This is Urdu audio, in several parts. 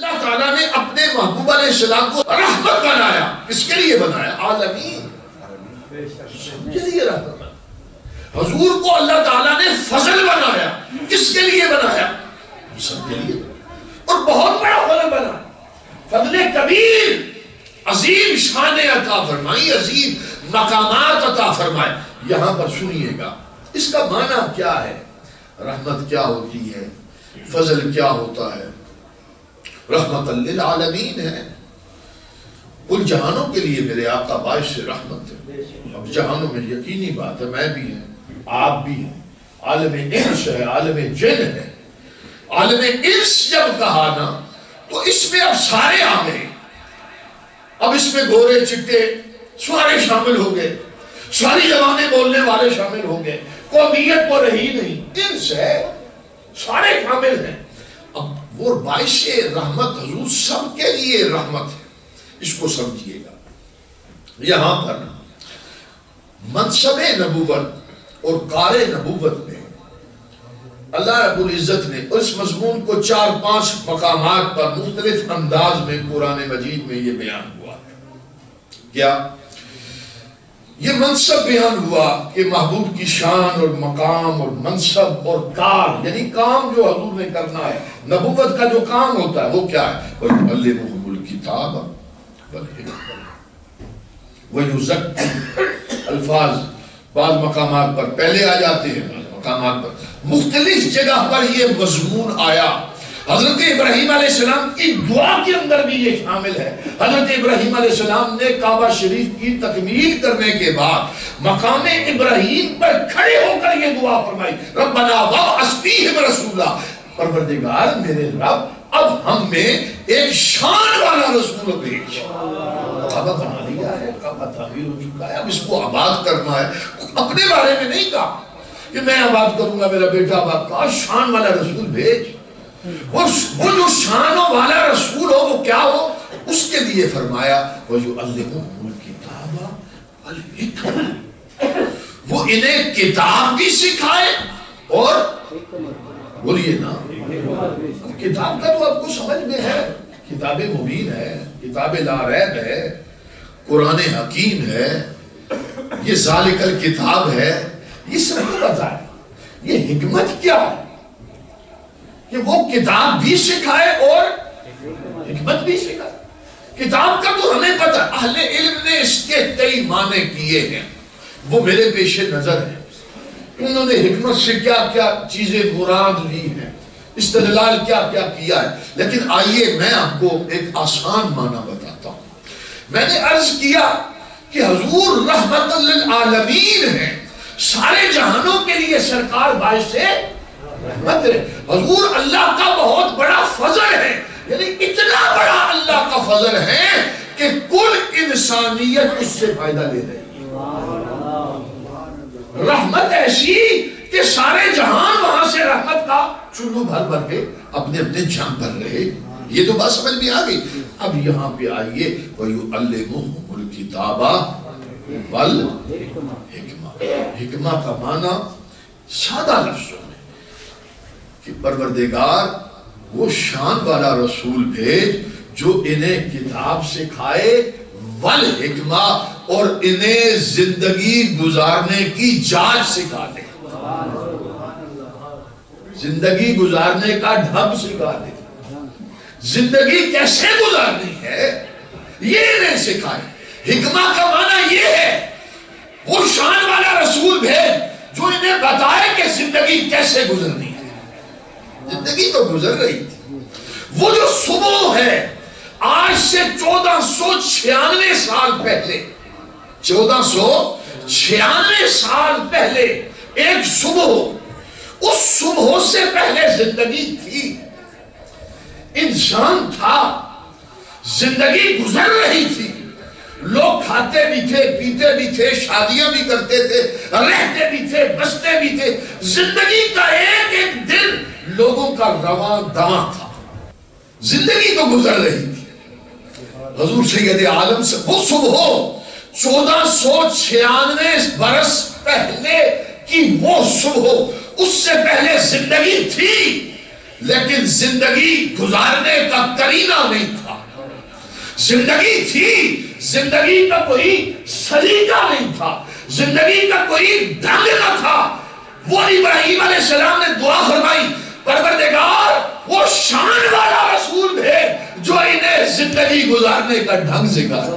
اللہ تعالیٰ نے اپنے محبوب علیہ السلام کو رحمت بنایا. کس کے لیے بنایا؟ عالمین کے لیے رحمت. حضور کو اللہ تعالیٰ نے فضل بنایا. کس کے لیے بنایا؟ سب کے لیے. اور بہت بڑا فضل بنا. فضل کبیر، عظیم شان عطا فرمائی، عظیم مقامات عطا فرمائے. یہاں پر سنیے گا اس کا معنی کیا ہے، رحمت کیا ہوتی ہے، فضل کیا ہوتا ہے. رحمت للعالمین ہے، کل جہانوں کے لیے میرے آقا باعث رحمت ہے. اب جہانوں میں یقینی بات ہے، میں بھی ہیں، آپ بھی ہیں. عالم انس ہے، عالم جن ہے. عالم انس جب کہا نا تو اس میں اب سارے آ گئے. اب اس میں گورے چٹے سارے شامل ہو گئے، ساری زبانیں بولنے والے شامل ہو گئے. قومیت تو رہی نہیں، انس ہے، سارے شامل ہیں. اب وہ باعث رحمت حضور سب کے لیے رحمت ہے. اس کو سمجھیے گا. یہاں پر منصب نبوت اور کار نبوت میں اللہ رب العزت نے اس مضمون کو 4-5 مقامات پر مختلف انداز میں قرآن مجید میں یہ بیان ہوا. کیا یہ منصب بیان ہوا کہ محبوب کی شان اور مقام اور منصب اور کار، یعنی کام جو حضور نے کرنا ہے. نبوت کا جو کام ہوتا ہے وہ کیا ہے؟ وَيُعَلِّمُهُمُ الْكِتَابَ وَالْحِكْمَةَ وَيُزَكِّيهِمْ. الفاظ بعض مقامات پر پہلے آ جاتے ہیں، بعض مقامات پر مختلف جگہ پر یہ مضمون آیا. حضرت ابراہیم علیہ السلام کی دعا کے اندر بھی یہ شامل ہے. حضرت ابراہیم علیہ السلام نے کعبہ شریف کی تکمیل کرنے کے بعد مقام ابراہیم پر کھڑے ہو کر یہ دعا فرمائی، ربنا وابعث فیہم رسولا. پروردگار میرے رب اب ہم میں ایک شان والا رسول بھیج. کعبہ بنا لیا ہے، کعبہ تعمیر ہو چکا ہے، اب اس کو آباد کرنا ہے. اپنے بارے میں نہیں کہا کہ میں آباد کروں گا، میرا بیٹا آباد. کہا شان والا رسول بھیج. وہ جو شانوں والا رسول ہو وہ کیا ہو، اس کے لیے فرمایا وَيُعَلِّمُهُمُ الْكِتَابَ وَالْحِكْمَةَ. وہ انہیں کتاب بھی سکھائے اور بولیے نا، کتاب کا تو آپ کو سمجھ میں ہے، کتاب مبین ہے، کتاب لا ریب ہے، قرآن حکیم ہے، یہ ذالک الکتاب ہے. یہ سب کو بتائے. یہ حکمت کیا ہے کہ وہ کتاب بھی سکھائے اور حکمت بھی سکھائے. کتاب کا تو ہمیں پتا، اہل علم نے اس کے کئی معنی کیے ہیں، وہ میرے پیش نظر ہیں. انہوں نے حکمت سے کیا کیا چیزیں مراد لی ہیں، استدلال کیا کیا کیا ہے. لیکن آئیے میں آپ کو ایک آسان معنی بتاتا ہوں. میں نے عرض کیا کہ حضور رحمت للعالمین ہیں، سارے جہانوں کے لیے سرکار باعث رحمت ہے. حضور اللہ کا بہت بڑا فضل ہے، یعنی اتنا بڑا اللہ کا فضل ہے کہ کل انسانیت اس سے فائدہ لے رہی ہے. رحمت ایسی کہ سارے جہان وہاں سے رحمت کا چلو بھر بھر کے اپنے اپنے جان پر رہے. یہ تو بات سمجھ میں آ گئی. اب یہاں پہ آئیے وَيُعَلِّمُهُمُ الْكِتَابَ وَالْحِكْمَةَ. حکمہ کا معنی سادہ لفظوں میں کہ پروردگار وہ شان والا رسول بھیج جو انہیں کتاب سکھائے، والحکمہ اور انہیں زندگی گزارنے کی جانچ سکھا دے، زندگی گزارنے کا ڈھنگ سکھا دے. زندگی کیسے گزارنی ہے یہ انہیں سکھائے. حکمہ کا معنی یہ ہے وہ شان والا رسول بھیج جو انہیں بتائے کہ زندگی کیسے گزرنی ہے. زندگی تو گزر رہی تھی. وہ جو صبح ہے آج سے 1496 سال پہلے، 1496 سال پہلے ایک صبح، اس صبح سے پہلے زندگی تھی، انسان تھا، زندگی گزر رہی تھی. لوگ کھاتے بھی تھے، پیتے بھی تھے، شادیاں بھی کرتے تھے، رہتے بھی تھے، بستے بھی تھے. زندگی کا ایک ایک دن لوگوں کا رواں دواں تھا. زندگی تو گزر رہی تھی. حضور سید عالم سے وہ صبح 1496 برس پہلے کی وہ صبح، اس سے پہلے زندگی تھی، لیکن زندگی گزارنے کا کرینہ زندگی تھی، زندگی کا کوئی سلیقہ نہیں تھا، زندگی کا کوئی ڈھنگ نہ تھا۔ وہ ابراہیم علیہ السلام نے دعا فرمائی، پروردگار وہ شان والا رسول بھیج جو انہیں زندگی گزارنے کا ڈھنگ سکھائے۔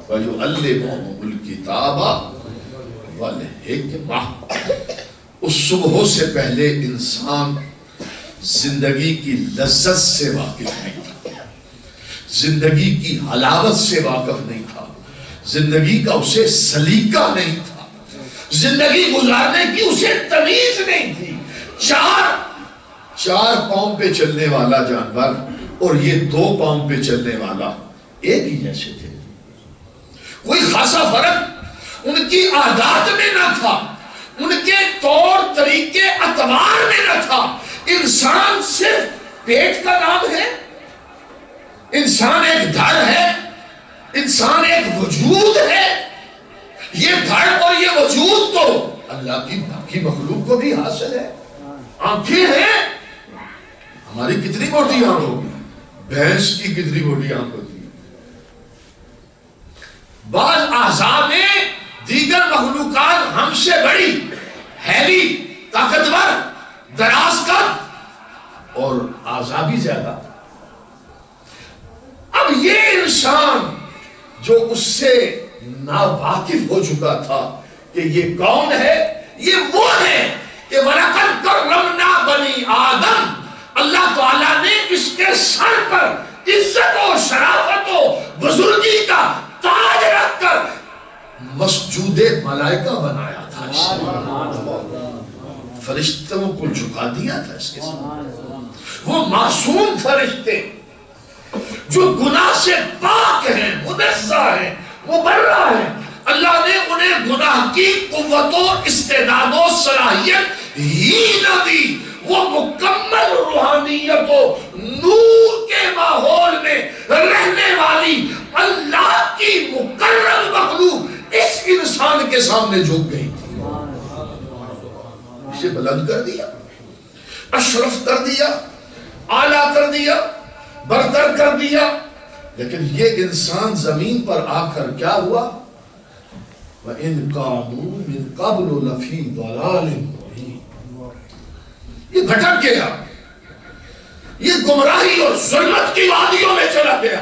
وَيُعَلِّمُهُمُ الْكِتَابَ وَالْحِکْمَةَ۔ اس صبح سے پہلے انسان زندگی کی لذت سے واقف نہیں تھا، زندگی کی حلاوت سے واقف نہیں تھا، زندگی کا اسے سلیقہ نہیں تھا، زندگی گزارنے کی اسے تمیز نہیں تھی۔ چار پاؤں پہ چلنے والا جانور اور یہ 2 پاؤں پہ چلنے والا ایک ہی جیسے تھے، کوئی خاصا فرق ان کی عادات میں نہ تھا، ان کے طور طریقے اعتبار میں نہ تھا۔ انسان صرف پیٹ کا نام ہے، انسان ایک دھڑ ہے، انسان ایک وجود ہے۔ یہ دھڑ اور یہ وجود تو اللہ کی باقی مخلوق کو بھی حاصل ہے۔ آنکھیں ہیں، ہماری کتنی موٹی آنکھ ہوگی، بھینس کی کتنی موٹی آنکھ ہوتی ہے۔ بعض اعضاء میں دیگر مخلوقات ہم سے بڑی، ہیوی، طاقتور، دراز قد اور اعضاء بھی زیادہ۔ اب یہ انسان جو اس سے ناواقف ہو چکا تھا کہ یہ کون ہے، یہ وہ ہے کہ وَلَقَدْ كَرَّمْنَا بَنِي آدم، اللہ تعالیٰ نے اس کے سر پر عزت و شرافت و بزرگی کا تاج رکھ کر مسجود ملائکہ بنایا تھا، فرشتوں کو جھکا دیا تھا اس کے ساتھ۔ وہ معصوم فرشتے جو گناہ سے پاک ہیں، منزہ ہیں، مبرہ ہیں، اللہ نے انہیں گناہ کی قوت و استعداد و صلاحیت ہی نہ دی۔ وہ مکمل روحانیت و نور کے ماحول میں رہنے والی اللہ کی مکرم مخلوق اس انسان کے سامنے جھک گئی تھی۔ اسے بلند کر دیا، اشرف کر دیا، اعلیٰ کر دیا، برتر کر دیا، لیکن یہ انسان زمین پر آ کر کیا ہوا؟ وَإِن كَانُوا مِن قَبْلُ لَفِي ضَلَالٍ مُبِينٍ۔ یہ بھٹک گیا، یہ گمراہی اور ظلمت کی وادیوں میں چلا گیا۔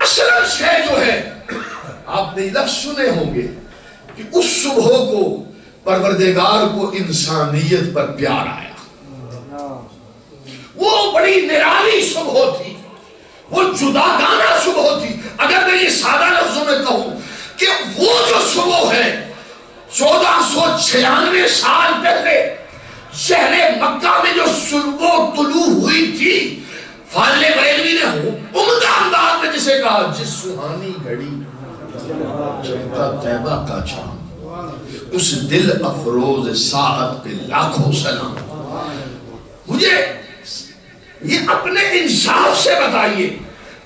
اصل شے جو ہے، آپ نے لفظ سنے ہوں گے کہ اس صبح کو پروردگار کو انسانیت پر پیار آیا۔ وہ بڑی نرالی صبح تھی، وہ جداگانہ صبح تھی۔ اگر میں یہ سادہ لفظوں میں کہوں کہ وہ جو صبح ہے 1496 سال پہلے شہر مکہ میں جو صبح طلوع ہوئی تھی، فاضل بریلوی نے عمدہ انداز میں جسے کہا، جس سہانی گھڑی چمکا طیبہ کا چاند، اس دل افروز ساعت پہ لاکھوں سلام۔ مجھے یہ اپنے انصاف سے بتائیے،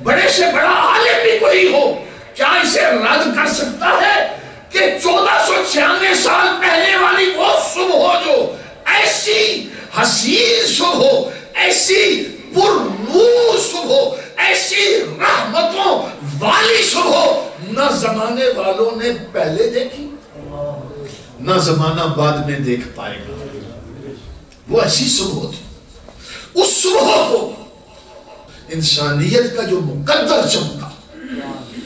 بڑے سے بڑا عالم بھی کوئی ہو، کیا اسے رد کر سکتا ہے کہ 1496 سال پہلے والی وہ صبح جو ایسی حسین صبح، ایسی پر نور صبح، ایسی رحمتوں والی صبح نہ زمانے والوں نے پہلے دیکھی، نہ زمانہ بعد میں دیکھ پائے گا۔ وہ ایسی صبح تھی، اس صبح کو انسانیت کا جو مقدر چمک